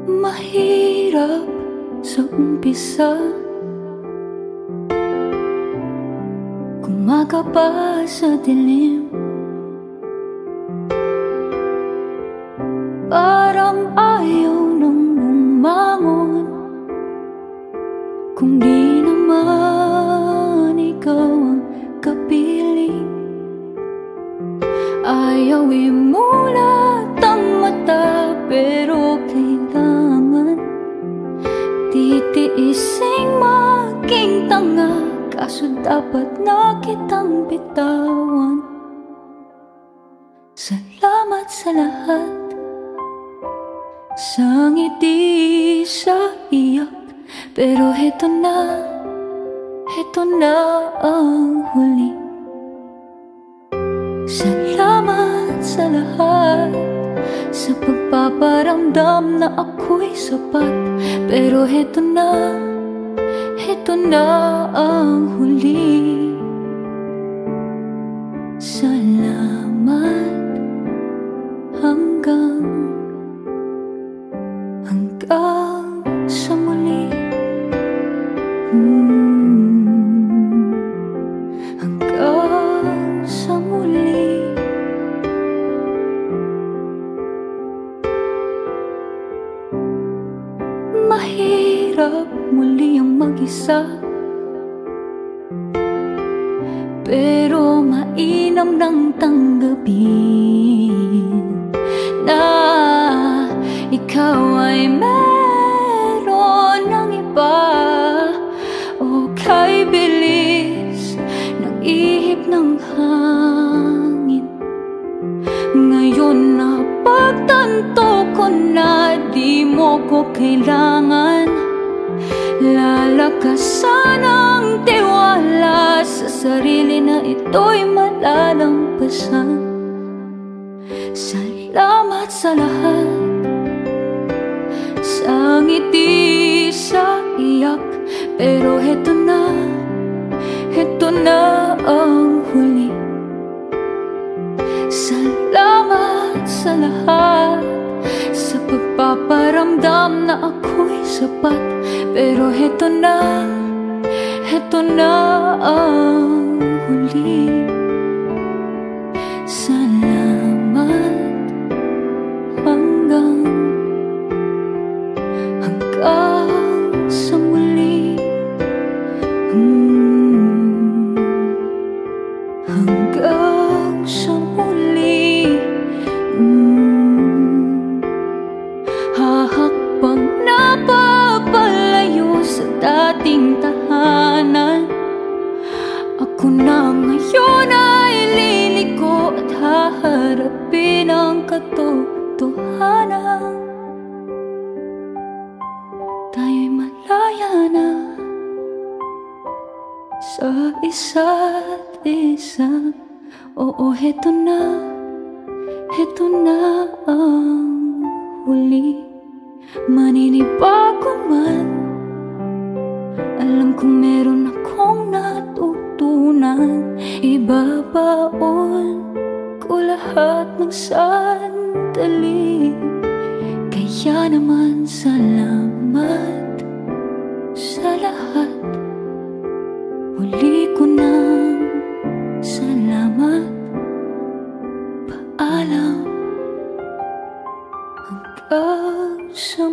Mahirap sa umpisa, kumaga pa sa dilim. Parang ayaw nang bumangon, kung di naman ikaw ang kapiling. Ayaw imulat ang mata, pero kailangan titiising maging tanga. Kaso dapat na kitang bitawan. Salamat sa lahat, sa ngiti, sa iyak. Pero heto na ang huli. Salamat sa lahat, sa pagpaparamdam na ako'y sapat. Pero heto na ang huli. Salamat hanggang sa muli. Hanggang sa muli. Mahirap muli ang mag-isa, pero mainam nang tanggapin na ikaw ay meron ng iba. O kay bilis ng ihip ng hangin, ngayon na pagtanto ko na di mo ko kailangan. Lalakasan ang tiwala sa sarili na ito'y malalampasan. Salamat sa lahat, sa ngiti, sa iyak. Pero heto na ang huli. Salamat sa lahat, sa pagpaparamdam na ako'y sapat. Pero heto na ang huli. Salamat hanggang sa muli. Hanggang sa muli. Hahakbang na papalayo sa dating tahanan. Ako na ngayon ay liliko at haharapin ang katotohanan. Tayo'y malaya na sa isa't isa. Oo, heto na ang huli. Maninibago man, alam kong meron akong natutunan. Ibabaon ko lahat ng sandali. Kaya naman salamat sa lahat. Huli ko ng salamat. Paalam hanggang sa